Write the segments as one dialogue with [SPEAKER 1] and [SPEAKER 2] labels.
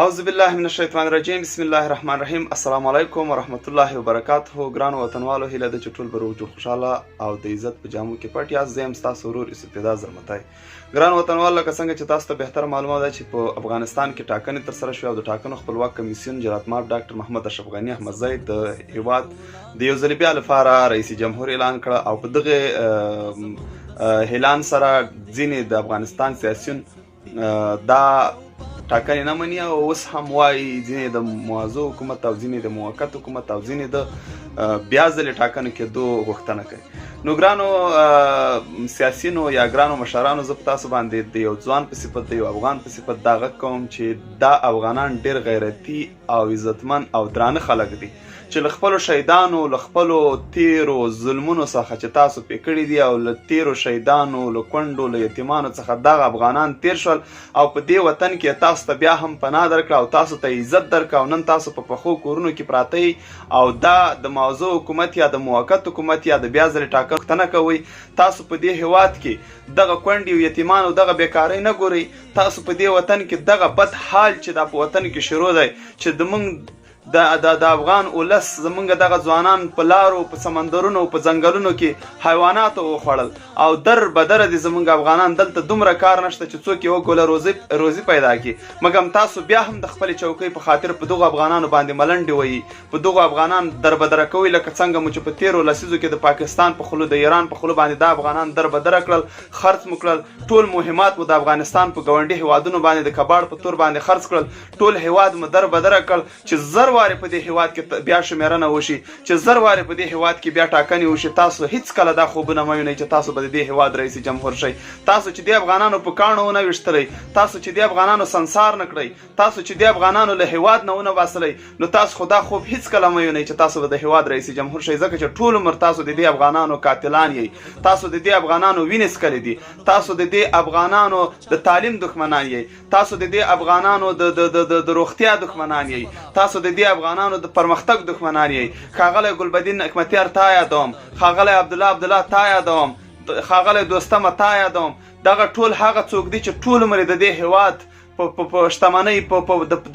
[SPEAKER 1] اعوذ بالله من الشیطان الرجیم بسم الله الرحمن الرحیم السلام علیکم ورحمت الله وبرکاته ګرانو وطنوالو هیله ده چې ټول به روغ جوړ خوشحاله او د عزت په جامو کې پټ یاست. زه یم ستاسو ورور استفاده زرمتی. ګرانو وطنوالو لکه څنګه چې تاسو ته بهتر معلومه ده چې په افغانستان کې ټاکنې ترسره شوې او د ټاکنو خپلواک کمیسیون جلالتمآب ډاکټر محمد اشرف غني احمدزی د هیواد د یو ځل بیا لپاره رئیس جمهور اعلان کړ او په دغه اعلان سره ځینې د افغانستان سیاسیون دا ټاکنې نه مني او اوس هم وایي ځینې د موضوع حکومت او ځینې د موقت حکومت او ځینې د بیا ځلې ټاکنو کېدو غوښتنه کوي. نو ګرانو سیاسیونو یا ګرانو مشرانو زه په تاسو باندې د یو ځوان په صفت د یو افغان په صفت دا غږ کوم چې دا افغانان ډېر غیرتي او عزتمن او درانه خلک دي چې له خپلو شهیدانو له خپلو تیرو ظلمونو څخه چې تاسو پې کړي دي او له تیرو شهیدانو له کونډو له یتیمانو څخه دغه افغانان تیر شول او په دې وطن کې تاسو ته بیا هم پناه درکړه او تاسو ته عزت درکړه او نن تاسو په پخو کورونو کې پراته او دا د موضوع حکومت یا د موقت حکومت یا د بیا ځلې ټاکنو غوښتنه کوئ. تاسو په دې هیواد کې دغه کونډې او یتیمان او دغه بیکارۍ نه ګورئ. تاسو په دې وطن کې دغه بد حال چې دا په وطن کې شروع دی چې زموږ د افغان ولس زمونږ دغه ځوانان په لارو په سمندرونو په ځنګلونو کې حیواناتو وخوړل او در بدره دي زمونږ افغانان دلته دومره کار نشته چې څوک یې وګوله روزي پیدا کړي. مګم تاسو بیا هم د خپلې چوکۍ په خاطر په دغو افغانانو باندې ملنډې وایي، په دغو افغانان در بدره کوئ لکه څنګه مو چې په تیرو لسیزو کې د پاکستان په خولو د ایران په خولو باندې دا افغانان در بدره کړل، خرڅ مو کړل. ټول مهمات مو د افغانستان په ګاونډي هیوادونو باندې د کباړ په تور باندې خرڅ کړل. ټول هیواد مو در بدره کړل چې زر وارې په دې هیواد کې بیا شمیرنه وشي، چې زر وارې په دې هیواد کې بیا ټاکنې وشي. تاسو هیڅ کله دا خوبونه مه وینئ چې تاسو به د دې هیواد رئیس جمهور شئ. تاسو چې د افغانانو په کاڼو ونه ویشتلی، تاسو چې د افغانانو سنسار نه کړئ، تاسو چې د افغانانو له هیواد نه ونه باسلی، نو تاسو خو دا خوب هیڅ کله مه وینئ چې تاسو به د هیواد رئیس جمهور شئ، ځکه چې ټول عمر تاسو د دې افغانانو قاتلان یئ، تاسو د دې افغانانو وینې څکلې دي، تاسو د دې افغانانو د تعلیم دښمنان یئ، تاسو د دې افغانانو د روغتیا دښمنان یئ، تاسو د دې افغانانو د پرمختګ دښمنان یئ. ښاغلی ګلبدین حکمتیار تا یادوم، ښاغلی عبدالله تا یادوم، ښاغلی دوستمه تا یادوم. دغه ټول هغه څوک دي چې ټول عمر د دې هیواد په شتمنۍ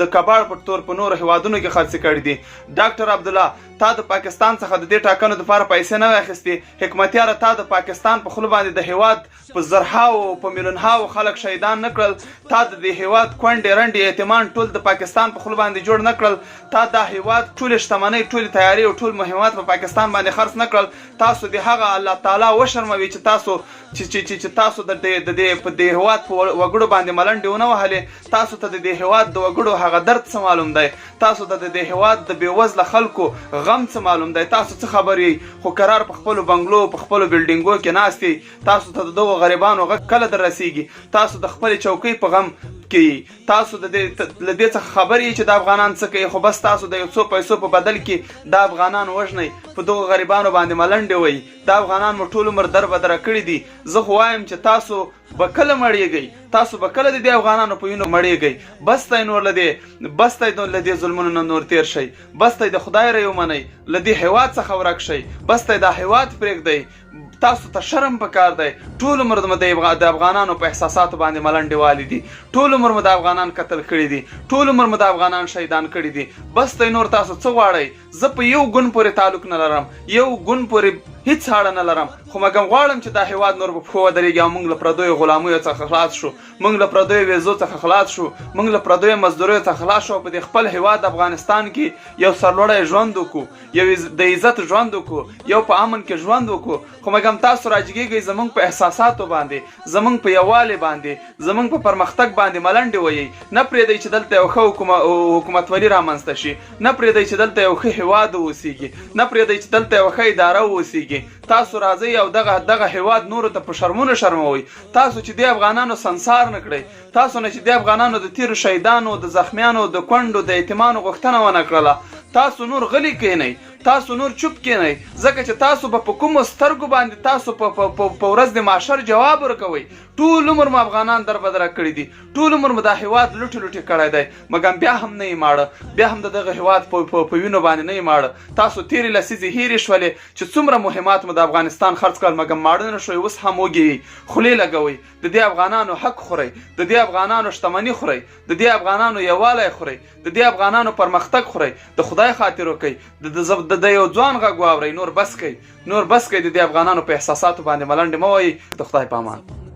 [SPEAKER 1] د کباړ په تور په نورو هیوادونو کې خرڅې کړي دي. ډاکټر عبدالله تا د پاکستان څخه د دې ټاکنو دپاره پیسې نه واخیستې. حکمتیاره تا د پاکستان په خوله باندې د هیواد په زرهاو په میلیونهاو خلک شهیدان نه کړل. تا د دې هیواد کونډې رنډې یتیمان ټول د پاکستان په خوله باندې جوړ نه کړل. تا دا هیواد ټولې شتمنۍ ټولې تیارې او ټول مهمات په پاکستان باندې خرڅ نه کړل. تاسو د هغه الله تعالی وشرموي چې تاسو د دې په دې هیواد په وګړو باندې ملنډې ونه وهلې. تاسو ته د دې هیواد د وګړو هغه درد څه معلوم دی؟ تاسو ته د دې هیواد د بېوزله خلکو غم څه معلوم دی؟ تاسو څه خبر یئ؟ خو قرار په خپلو بنګلو په خپلو بلډینګو کې ناست یئ. تاسو ته د دغو غریبانو غږ کله در رسیږي؟ تاسو د خپلې چوکۍ په غم کې تاسو له دې څخه خبر یئ چې د افغانان څه کوي، خو بس تاسو د یو څو پیسو په بدل کې د افغانان وژنئ، په دغو غریبانو باندې ملنډې وایي. دا افغانان مو ټول عمر در بدره کړي دي. زه خو وایم چې تاسو به کله مړیږئ، تاسو به کله د دې افغانانو په وینو مړیږئ. بس دی نور له دې ظلمونو نه نور تیر شئ، بس دی د خدای رایې ومنئ، له دې هیواد څخه ورک شئ، بس دی دا هیواد پرېږدئ. تاسو ته شرم پکار دی. ټول عمر د افغانانو په احساساتو باندې ملنډې والي دي، ټول عمر مو د افغانان قتل کړي دي، ټول عمر مو د افغانان شهیدان کړي دي. بس دی نور تاسو څه غواړئ؟ زه په یو ګوند پورې تعلق نه لرم، یو ګوند پورې هیڅ اړه نه لرم، خو مګم غواړم چې دا هیواد نور په پښو ودرېږي او موږ له پردیو غلامیو څخه خلاص شو، موږ له پردیو ویزو څخه خلاص شو، موږ له پردیو مزدوریو څخه خلاص شو او په دې خپل هیواد افغانستان کې یو سرلوړی ژوند وکړو، یو د عزت ژوند وکړو، یو په امن کې ژوند وکړو. خو مګم تاسو راجګېږئ زموږ په احساساتو باندې، زموږ په یووالي باندې، زموږ په پرمختګ باندې ملنډې وایئ. نه پرېږدئ چې دلته یو ښه حکومتولي رامنځته شي، نه پرېږدئ چې دلته یو ښه هیواد واوسېږي، نه پرېږدئ چې دلته یو ښه اداره واوسېږي. تاسو راځئ او دغه هیواد نورو ته په شرمونو شرموئ. تاسو چې د افغانانو سنسار نه کړئ، تاسو نه چې د افغانانو د تیرو شهیدانو، د زخمیانو، د کونډو، د یتیمانو غوښتنه ونه کړله، تاسو نور غلي کښېنئ. تاسو نور چوپ کینئ ځکه چې تاسو به په کومو سترګو باندې تاسو په ورځ د محشر جواب ورکوئ. ټول عمر مو افغانان دربدره کړي دي، ټول عمر مو دا هیواد لوټې کړی دی، مګر بیا هم نه یې ماړه، بیا هم د دغه هیواد په وینو باندې نه یې ماړه. تاسو تیرې لسیزې هیرې شولې چې څومره مهمات مو د افغانستان خرڅ کړل، مګر ماړه نه شوئ. اوس هم وږي خولې لګوئ، د دې افغانانو حق خورئ، د دې افغانانو شتمني خورئ، د دې افغانانو یووالی خورئ، د دې افغانانو پرمختګ خورئ. د خدای خاطر وکئ، د یو ځوان غږ واورئ. نور بس کئ، د دې افغانانو په احساساتو باندې ملنډې مه وایئ. د خدای په امان.